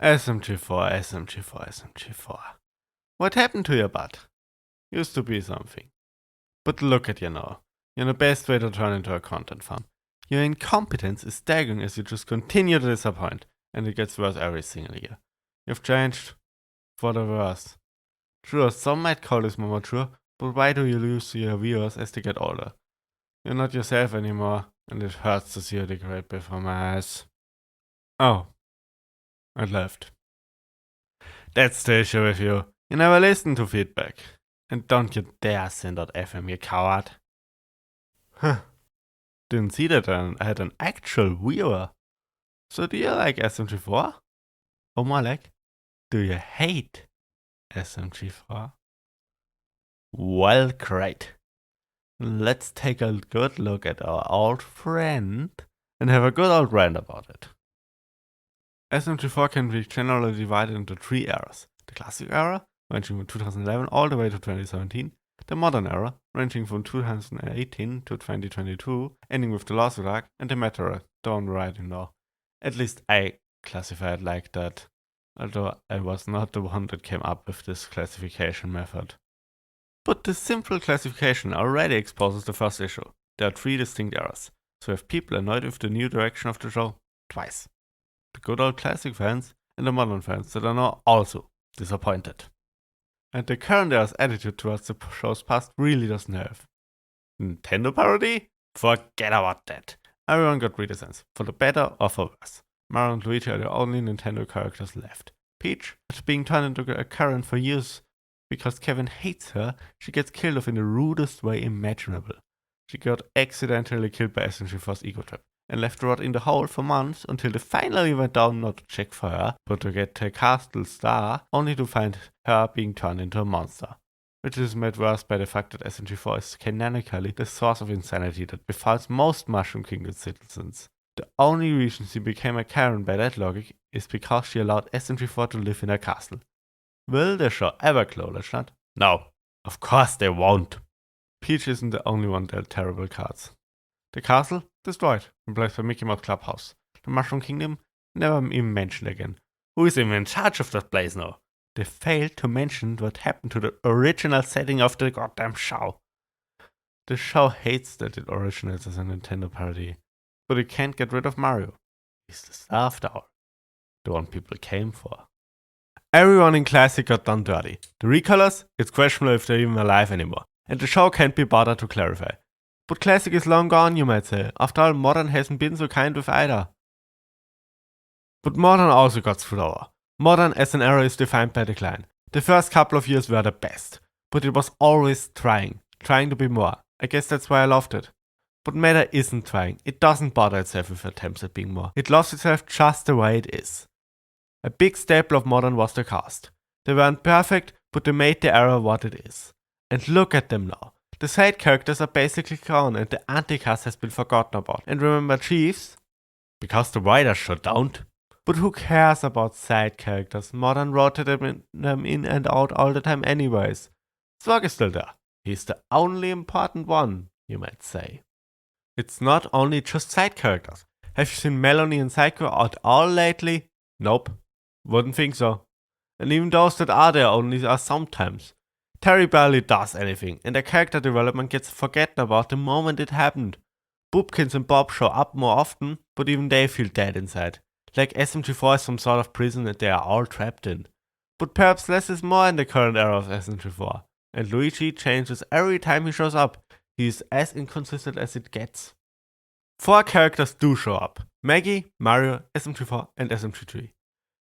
SMG4, SMG4, SMG4. What happened to your butt? Used to be something. But look at you now. You're the best way to turn into a content farm. Your incompetence is staggering as you just continue to disappoint, and it gets worse every single year. You've changed for the worse. Sure, some might call this more mature, but why do you lose your viewers as they get older? You're not yourself anymore, and it hurts to see you degrade before my eyes. Oh, I left. That's the issue with you. You never listen to feedback. And don't you dare send out FM, you coward. Huh. Didn't see that I had an actual viewer. So do you like SMG4? Or more like, do you hate SMG4? Well, great. Let's take a good look at our old friend and have a good old rant about it. SMG4 can be generally divided into three eras. The classic era, ranging from 2011 all the way to 2017. The modern era, ranging from 2018 to 2022, ending with the lawsuit arc, and the meta era, the one we're writing now. At least I classify it like that, although I was not the one that came up with this classification method. But the simple classification already exposes the first issue. There are three distinct eras, so we have people annoyed with the new direction of the show twice. The good old classic fans and the modern fans that are now also disappointed. And the current era's attitude towards the show's past really doesn't help. Nintendo parody? Forget about that. Everyone got redesigns, for the better or for worse. Mario and Luigi are the only Nintendo characters left. Peach, after being turned into a Karen for years because Kevin hates her, she gets killed off in the rudest way imaginable. She got accidentally killed by SMG4's ego trap and left rot in the hole for months until they finally went down not to check for her, but to get her castle star, only to find her being turned into a monster. Which is made worse by the fact that SMG4 is canonically the source of insanity that befalls most Mushroom Kingdom citizens. The only reason she became a Karen by that logic is because she allowed SMG4 to live in her castle. Will the show ever acknowledge that? No, of course they won't. Peach isn't the only one that had terrible cards. The castle? Destroyed, replaced by Mickey Mouse Clubhouse. The Mushroom Kingdom? Never even mentioned again. Who is even in charge of that place now? They failed to mention what happened to the original setting of the goddamn show. The show hates that it originates as a Nintendo parody, but it can't get rid of Mario. He's the star of the hour, the one people came for. Everyone in Classic got done dirty. The recolors? It's questionable if they're even alive anymore, and the show can't be bothered to clarify. But Classic is long gone, you might say. After all, Modern hasn't been so kind with either. But Modern also got screwed over. Modern as an era is defined by decline. The first couple of years were the best, but it was always trying to be more. I guess that's why I loved it. But Meta isn't trying. It doesn't bother itself with attempts at being more. It loves itself just the way it is. A big staple of Modern was the cast. They weren't perfect, but they made the era what it is. And look at them now. The side characters are basically gone and the anti-cast has been forgotten about. And remember Chiefs? Because the writers shut down. But who cares about side characters? Modern rotated them in and out all the time anyways. Zwag is still there. He's the only important one, you might say. It's not only just side characters. Have you seen Melanie and Psycho at all lately? Nope. Wouldn't think so. And even those that are there only are sometimes. Terry barely does anything, and the character development gets forgotten about the moment it happened. Boopkins and Bob show up more often, but even they feel dead inside. Like SMG4 is some sort of prison that they are all trapped in. But perhaps less is more in the current era of SMG4. And Luigi changes every time he shows up. He is as inconsistent as it gets. 4 characters do show up. Maggie, Mario, SMG4 and SMG3.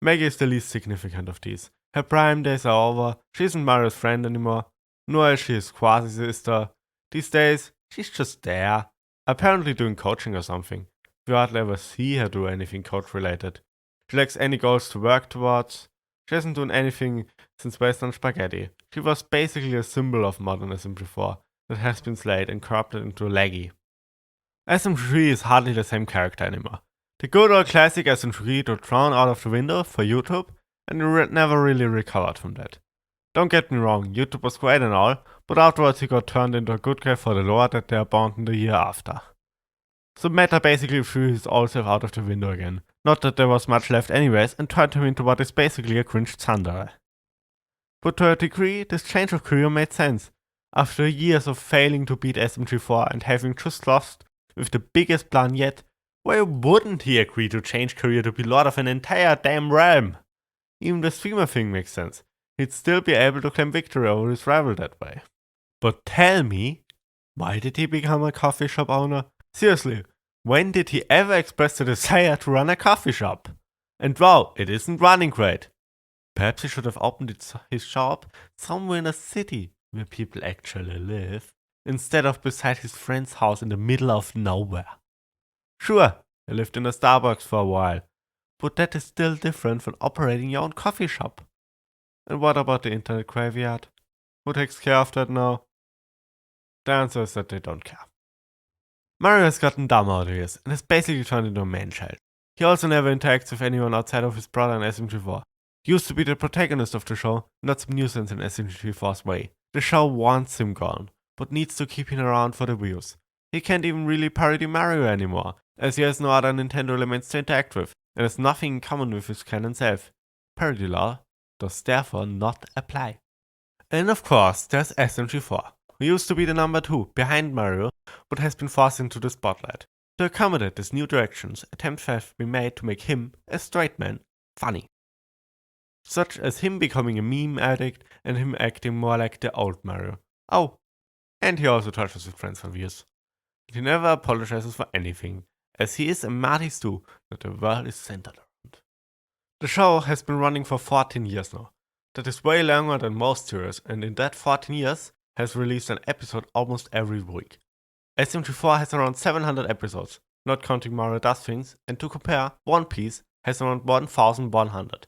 Maggie is the least significant of these. Her prime days are over, she isn't Mario's friend anymore, nor is she his quasi-sister. These days, she's just there, apparently doing coaching or something. We hardly ever see her do anything coach-related. She lacks any goals to work towards. She hasn't done anything since Western Spaghetti. She was basically a symbol of modern SMG4 that has been slayed and corrupted into a laggy. SMG3 is hardly the same character anymore. The good old classic SMG3 got thrown out of the window for YouTube, and never really recovered from that. Don't get me wrong, YouTube was great and all, but afterwards he got turned into a good guy for the lore that they abandoned the year after. So Meta basically threw his old self out of the window again. Not that there was much left anyways, and turned him into what is basically a cringe tsundere. But to a degree, this change of career made sense. After years of failing to beat SMG4 and having just lost with the biggest plan yet, why wouldn't he agree to change career to be lord of an entire damn realm? Even the streamer thing makes sense. He'd still be able to claim victory over his rival that way. But tell me, why did he become a coffee shop owner? Seriously, when did he ever express the desire to run a coffee shop? And wow, it isn't running great. Perhaps he should have opened his shop somewhere in a city where people actually live, instead of beside his friend's house in the middle of nowhere. Sure, he lived in a Starbucks for a while, but that is still different from operating your own coffee shop. And what about the internet graveyard? Who takes care of that now? The answer is that they don't care. Mario has gotten dumber over the years and has basically turned into a man-child. He also never interacts with anyone outside of his brother and SMG4. He used to be the protagonist of the show, not some nuisance in SMG4's way. The show wants him gone, but needs to keep him around for the views. He can't even really parody Mario anymore, as he has no other Nintendo elements to interact with, and has nothing in common with his canon self. Parody law does therefore not apply. And of course, there's SMG4, who used to be the number 2 behind Mario, but has been forced into the spotlight. To accommodate these new directions, attempts have been made to make him, a straight man, funny. Such as him becoming a meme addict and him acting more like the old Mario. Oh, and he also touches with friends for views. He never apologizes for anything, as he is a Marty stew that the world is centered around. The show has been running for 14 years now. That is way longer than most series, and in that 14 years has released an episode almost every week. SMG4 has around 700 episodes, not counting Mario Does Things, and to compare, One Piece has around 1100.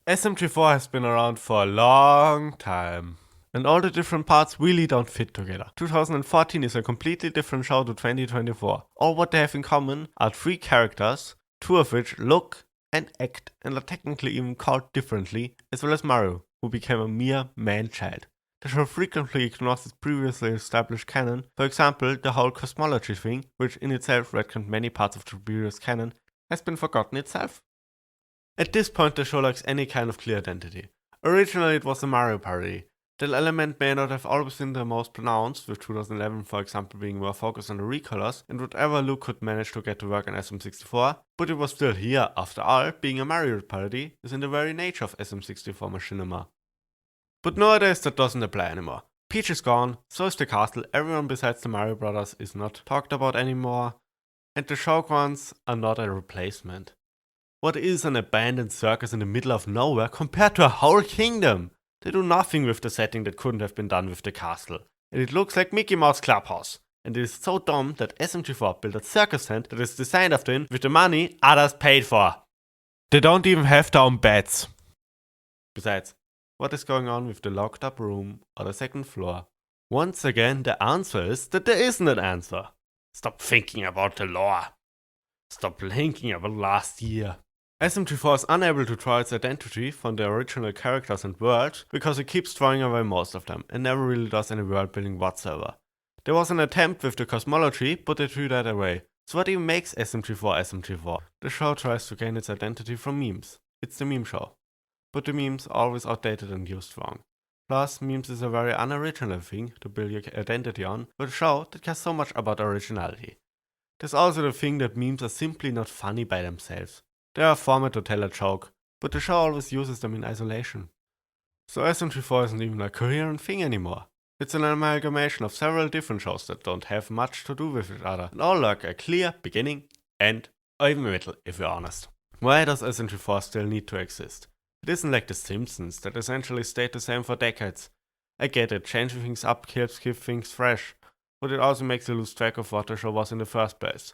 SMG4 has been around for a long time, and all the different parts really don't fit together. 2014 is a completely different show to 2024. All what they have in common are 3 characters, 2 of which look and act and are technically even called differently, as well as Mario, who became a mere man-child. The show frequently ignores its previously established canon, for example, the whole cosmology thing, which in itself retconned many parts of the previous canon, has been forgotten itself. At this point, the show lacks any kind of clear identity. Originally, it was a Mario parody. That element may not have always been the most pronounced, with 2011 for example being more focused on the recolors and whatever Luke could manage to get to work on SM64, but it was still here. After all, being a Mario parody is in the very nature of SM64 machinima. But nowadays that doesn't apply anymore. Peach is gone, so is the castle, everyone besides the Mario brothers is not talked about anymore, and the showgrounds are not a replacement. What is an abandoned circus in the middle of nowhere compared to a whole kingdom? They do nothing with the setting that couldn't have been done with the castle, and it looks like Mickey Mouse Clubhouse. And it is so dumb that SMG4 built a circus tent that is designed after it with the money others paid for. They don't even have their own beds. Besides, what is going on with the locked up room or the second floor? Once again, the answer is that there isn't an answer. Stop thinking about the lore. Stop thinking about last year. SMG4 is unable to draw its identity from the original characters and world because it keeps throwing away most of them and never really does any world building whatsoever. There was an attempt with the cosmology, but they threw that away. So what even makes SMG4 SMG4? The show tries to gain its identity from memes. It's the meme show. But the memes are always outdated and used wrong. Plus, memes is a very unoriginal thing to build your identity on, with a show that cares so much about originality. There's also the thing that memes are simply not funny by themselves. They are a format to tell a joke, but the show always uses them in isolation. So SMG4 isn't even a coherent thing anymore. It's an amalgamation of several different shows that don't have much to do with each other, and all lack a clear beginning, end, or even middle, if you're honest. Why does SMG4 still need to exist? It isn't like The Simpsons, that essentially stayed the same for decades. I get it, changing things up keeps things fresh, but it also makes you lose track of what the show was in the first place.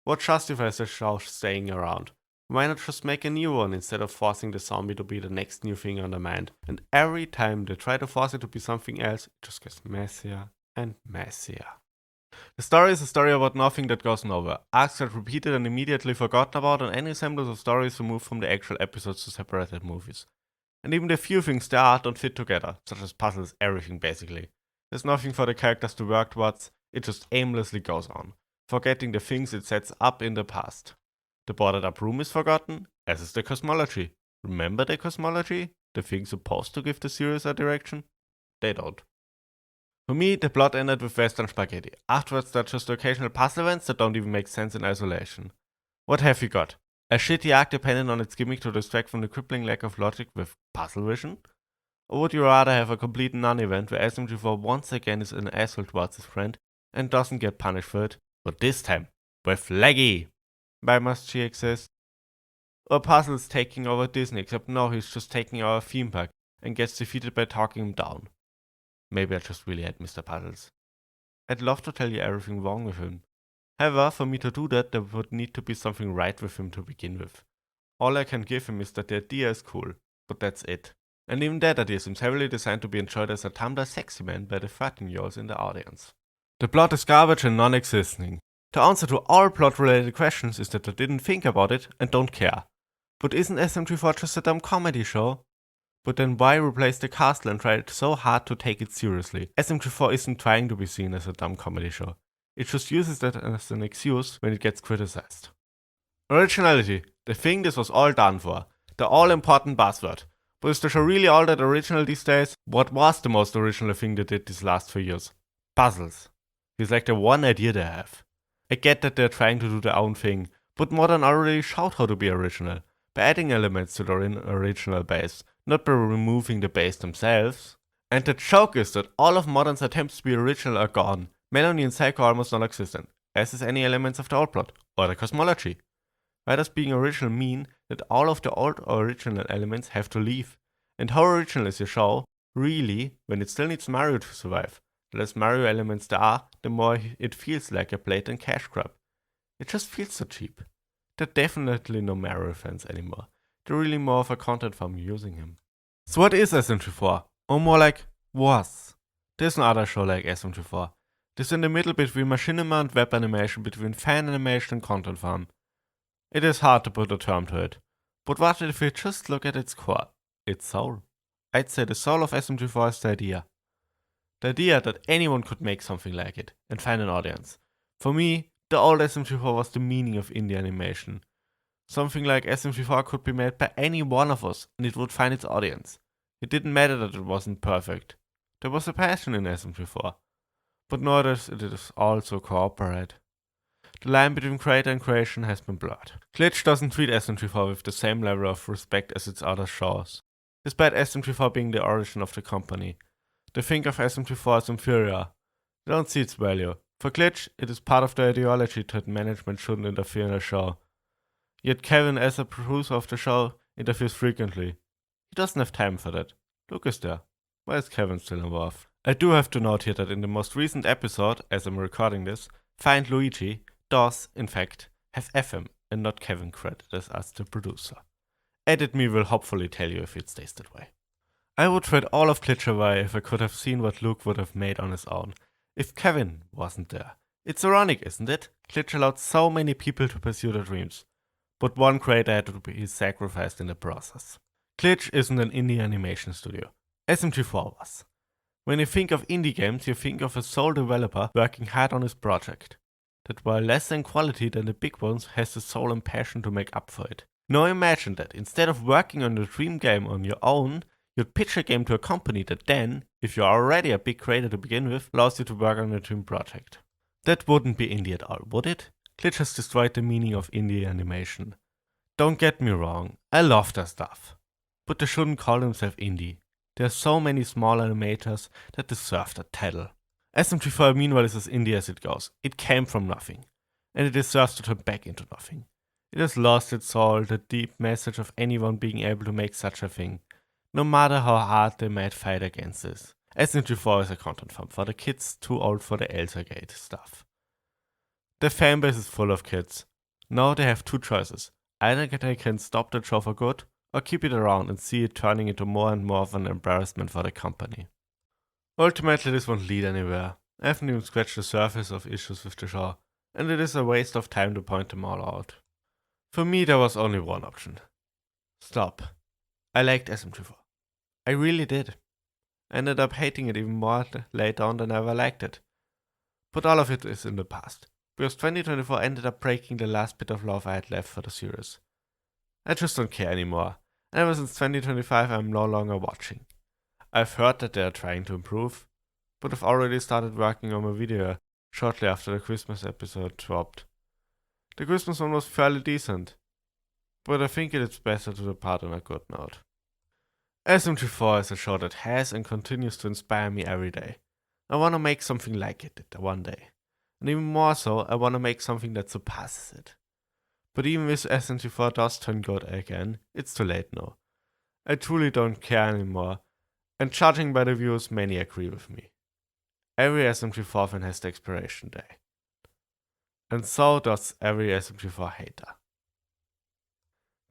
What justifies the show staying around? Why not just make a new one instead of forcing the zombie to be the next new thing on demand? And every time they try to force it to be something else, it just gets messier and messier. The story is a story about nothing that goes nowhere. Arcs get repeated and immediately forgotten about, and any semblance of story is removed from the actual episodes to separated movies. And even the few things there are don't fit together, such as puzzles, everything basically. There's nothing for the characters to work towards, it just aimlessly goes on, forgetting the things it sets up in the past. The boarded up room is forgotten, as is the cosmology. Remember the cosmology? The thing supposed to give the series a direction? They don't. For me, the plot ended with Western spaghetti. Afterwards, there are just occasional puzzle events that don't even make sense in isolation. What have you got? A shitty arc dependent on its gimmick to distract from the crippling lack of logic with puzzle vision? Or would you rather have a complete non-event where SMG4 once again is an asshole towards his friend and doesn't get punished for it, but this time with Leggy? Why must she exist? Or Puzzle's taking over Disney, except now he's just taking our theme park and gets defeated by talking him down. Maybe I just really hate Mr. Puzzles. I'd love to tell you everything wrong with him. However, for me to do that, there would need to be something right with him to begin with. All I can give him is that the idea is cool, but that's it. And even that idea seems heavily designed to be enjoyed as a Tumblr sexy man by the 13-year-olds in the audience. The plot is garbage and non-existing. The answer to all plot-related questions is that I didn't think about it and don't care. But isn't SMG4 just a dumb comedy show? But then why replace the castle and try so hard to take it seriously? SMG4 isn't trying to be seen as a dumb comedy show. It just uses that as an excuse when it gets criticized. Originality. The thing this was all done for. The all-important buzzword. But is the show really all that original these days? What was the most original thing they did these last few years? Puzzles. It's like the one idea they have. I get that they're trying to do their own thing, but Modern already showed how to be original, by adding elements to their original base, not by removing the base themselves. And the joke is that all of Modern's attempts to be original are gone. Melanie and Psycho are almost non-existent, as is any elements of the old plot, or the cosmology. Why does being original mean that all of the old original elements have to leave? And how original is your show, really, when it still needs Mario to survive? The less Mario elements there are, the more it feels like a blatant cash grab. It just feels so cheap. There are definitely no Mario fans anymore. They're really more of a content farm using him. So what is SMG4? Or more like, was? There's no other show like SMG4. This in the middle between machinima and web animation, between fan animation and content farm. It is hard to put a term to it. But what if we just look at its core? Its soul. I'd say the soul of SMG4 is the idea. The idea that anyone could make something like it and find an audience. For me, the old SMG4 was the meaning of indie animation. Something like SMG4 could be made by any one of us and it would find its audience. It didn't matter that it wasn't perfect. There was a passion in SMG4. But nowadays it is also corporate. The line between creator and creation has been blurred. Glitch doesn't treat SMG4 with the same level of respect as its other shows. Despite SMG4 being the origin of the company, they think of SMG4 as inferior. They don't see its value. For Glitch, it is part of the ideology that management shouldn't interfere in a show. Yet Kevin, as a producer of the show, interferes frequently. He doesn't have time for that. Luke is there. Why is Kevin still involved? I do have to note here that in the most recent episode, as I'm recording this, Find Luigi does, in fact, have FM and not Kevin credited as the producer. Edit me will hopefully tell you if it stays that way. I would trade all of Glitch away if I could have seen what Luke would have made on his own, if Kevin wasn't there. It's ironic, isn't it? Glitch allowed so many people to pursue their dreams, but one creator had to be sacrificed in the process. Glitch isn't an indie animation studio. SMG4 was. When you think of indie games, you think of a sole developer working hard on his project, that while less in quality than the big ones, has the soul and passion to make up for it. Now imagine that, instead of working on the dream game on your own, you'd pitch a game to a company that then, if you're already a big creator to begin with, allows you to work on a dream project. That wouldn't be indie at all, would it? Glitch has destroyed the meaning of indie animation. Don't get me wrong, I love their stuff. But they shouldn't call themselves indie. There are so many small animators that deserve that title. SMG4 meanwhile is as indie as it goes. It came from nothing, and it deserves to turn back into nothing. It has lost its soul, the deep message of anyone being able to make such a thing, no matter how hard they might fight against this. SMG4 is a content farm for the kids too old for the Elsa-Gate stuff. The fanbase is full of kids. Now they have two choices. Either they can stop the show for good, or keep it around and see it turning into more and more of an embarrassment for the company. Ultimately, this won't lead anywhere. I haven't even scratched the surface of issues with the show, and it is a waste of time to point them all out. For me, there was only one option. Stop. I liked SMG4. I really did. I ended up hating it even more later on than I ever liked it. But all of it is in the past. because 2024 ended up breaking the last bit of love I had left for the series. I just don't care anymore, and ever since 2025 I'm no longer watching. I've heard that they are trying to improve, but I've already started working on my video shortly after the Christmas episode dropped. The Christmas one was fairly decent, but I think it's better to depart on a good note. SMG4 is a show that has and continues to inspire me every day. I wanna make something like it one day. And even more so, I wanna make something that surpasses it. But even if SMG4 does turn good again, it's too late now. I truly don't care anymore, and judging by the views, many agree with me. Every SMG4 fan has the expiration day. And so does every SMG4 hater.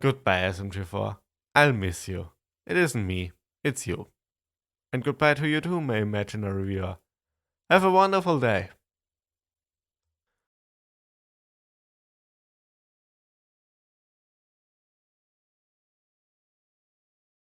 Goodbye, SMG4. I'll miss you. It isn't me, it's you. And goodbye to you too, my imaginary viewer. Have a wonderful day.